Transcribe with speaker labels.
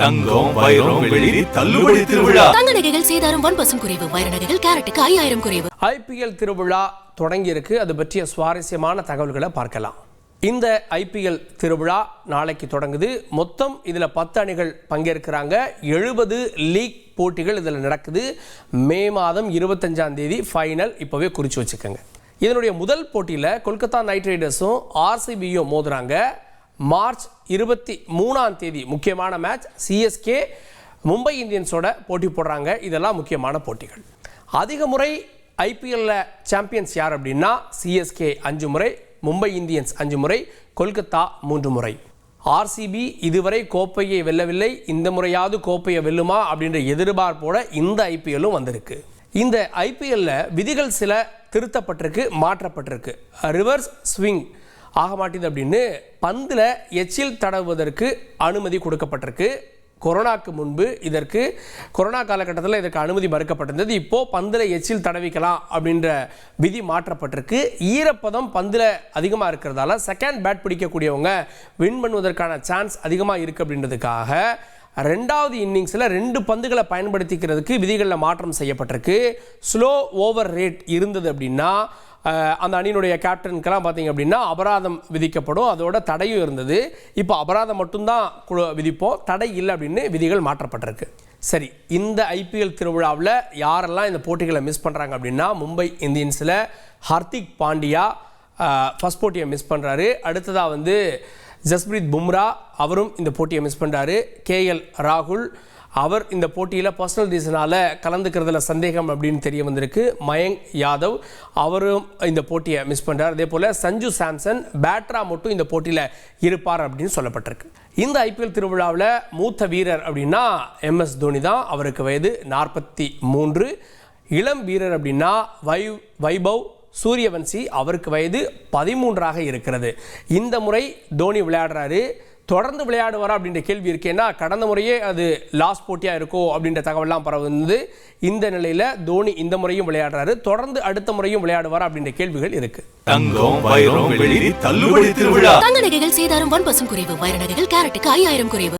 Speaker 1: தங்கம் வைரம் வெள்ளி தள்ளுபடி திருவிழா.
Speaker 2: தங்க நகைகள் சேதாரம் 1% குறைவு. வைர நகைகள் கேரட்டுக்கு 5000 குறைவு.
Speaker 3: ஐபிஎல் திருவிழா தொடங்கி இருக்கு. அது பற்றிய சுவாரஸ்யமான தகவல்களை பார்க்கலாம். இந்த ஐபிஎல் திருவிழா நாளைக்கு தொடங்குது. மொத்தம் இதில் 10 அணிகள் பங்கேற்கிறாங்க. 70 லீக் போட்டிகள் இதில் நடக்குது. மே மாதம் 25ஆம் தேதி ஃபைனல். இப்போவே குறித்து வச்சுக்கோங்க. இதனுடைய முதல் போட்டியில் கொல்கத்தா நைட் ரைடர்ஸும் ஆர்சிபியும் மோதுறாங்க. மார்ச் 23ஆம் தேதி முக்கியமான மேட்ச். சிஎஸ்கே மும்பை இந்தியன்ஸோட போட்டி போடுறாங்க. இதெல்லாம் முக்கியமான போட்டிகள். அதிக முறை ஐபிஎல்ல சாம்பியன்ஸ் யார் அப்படின்னா சிஎஸ்கே 5 முறை, மும்பை இந்தியன்ஸ் 5 முறை, கொல்கத்தா 3 முறை. ஆர்சிபி இதுவரை கோப்பையை வெல்லவில்லை. இந்த முறையாவது கோப்பையை வெல்லுமா அப்படின்ற எதிர்பார்ப்போட இந்த ஐபிஎல்லும் வந்திருக்கு. இந்த ஐபிஎல்ல விதிகள் சில திருத்தப்பட்டிருக்கு, மாற்றப்பட்டிருக்கு. ரிவர்ஸ் ஸ்விங் ஆக மாட்டேது அப்படின்னு பந்தில் எச்சில் தடவுவதற்கு அனுமதி கொடுக்கப்பட்டிருக்கு. கொரோனாக்கு முன்பு கொரோனா காலகட்டத்தில் இதற்கு அனுமதி மறுக்கப்பட்டிருந்தது. இப்போது பந்தில் எச்சில் தடவிக்கலாம் அப்படின்ற விதி மாற்றப்பட்டிருக்கு. ஈரப்பதம் பந்தில் அதிகமாக இருக்கிறதால செகண்ட் பேட் பிடிக்கக்கூடியவங்க வின் பண்ணுவதற்கான சான்ஸ் அதிகமாக இருக்குது அப்படின்றதுக்காக 2வது இன்னிங்ஸில் 2 பந்துகளை பயன்படுத்திக்கிறதுக்கு விதிகளில் மாற்றம் செய்யப்பட்டிருக்கு. ஸ்லோ ஓவர் ரேட் இருந்தது அப்படின்னா அந்த அணியினுடைய கேப்டனுக்கெல்லாம் பார்த்தீங்க அப்படின்னா அபராதம் விதிக்கப்படும். அதோட தடையும் இருந்தது. இப்போ அபராதம் மட்டும்தான் விதிப்போம், தடை இல்லை அப்படின்னு விதிகள் மாற்றப்பட்டிருக்கு. சரி, இந்த ஐபிஎல் திருவிழாவில் யாரெல்லாம் இந்த போட்டிகளை மிஸ் பண்ணுறாங்க அப்படின்னா மும்பை இந்தியன்ஸில் ஹர்திக் பாண்டியா ஃபர்ஸ்ட் போட்டியை மிஸ் பண்ணுறாரு. அடுத்ததாக ஜஸ்பிரீத் பும்ரா அவரும் இந்த போட்டியை மிஸ் பண்ணுறாரு. கேஎல் ராகுல் அவர் இந்த போட்டியில் பர்சனல் ரீசனால் கலந்துக்கிறதுல சந்தேகம் அப்படின்னு தெரிய வந்திருக்கு. மயங்க் யாதவ் அவரும் இந்த போட்டியை மிஸ் பண்ணுறார். அதே போல் சஞ்சு சாம்சன் பேட்ரா மட்டும் இந்த போட்டியில் இருப்பார் அப்படின்னு சொல்லப்பட்டிருக்கு. இந்த ஐபிஎல் திருவிழாவில் மூத்த வீரர் அப்படின்னா MS தோனி தான். அவருக்கு வயது 43. இளம் வீரர் அப்படின்னா வைபவ் சூரியவன்சி, அவருக்கு வயது 13ஆக இருக்கிறது. இந்த முறை தோனி விளையாடுறாரு. தொடர்ந்து விளையாடுவாரா அப்படின்ற கேள்வி இருக்கேன்னா கடந்த முறையே அது லாஸ்ட் போட்டியாக இருக்கோ அப்படின்ற தகவல்லாம் பரவுந்து. இந்த நிலையில் தோனி இந்த முறையும் விளையாடுறாரு. தொடர்ந்து அடுத்த முறையும் விளையாடுவாரா அப்படின்ற கேள்விகள் இருக்கு.
Speaker 1: தங்கம் வைரம் வெள்ளி தள்ளுபடி திருவிழா.
Speaker 2: தங்க நகைகள் சேதாரம் 1% குறைவு. வைர நகைகள் கேரட்டுக்கு 5000 குறைவு.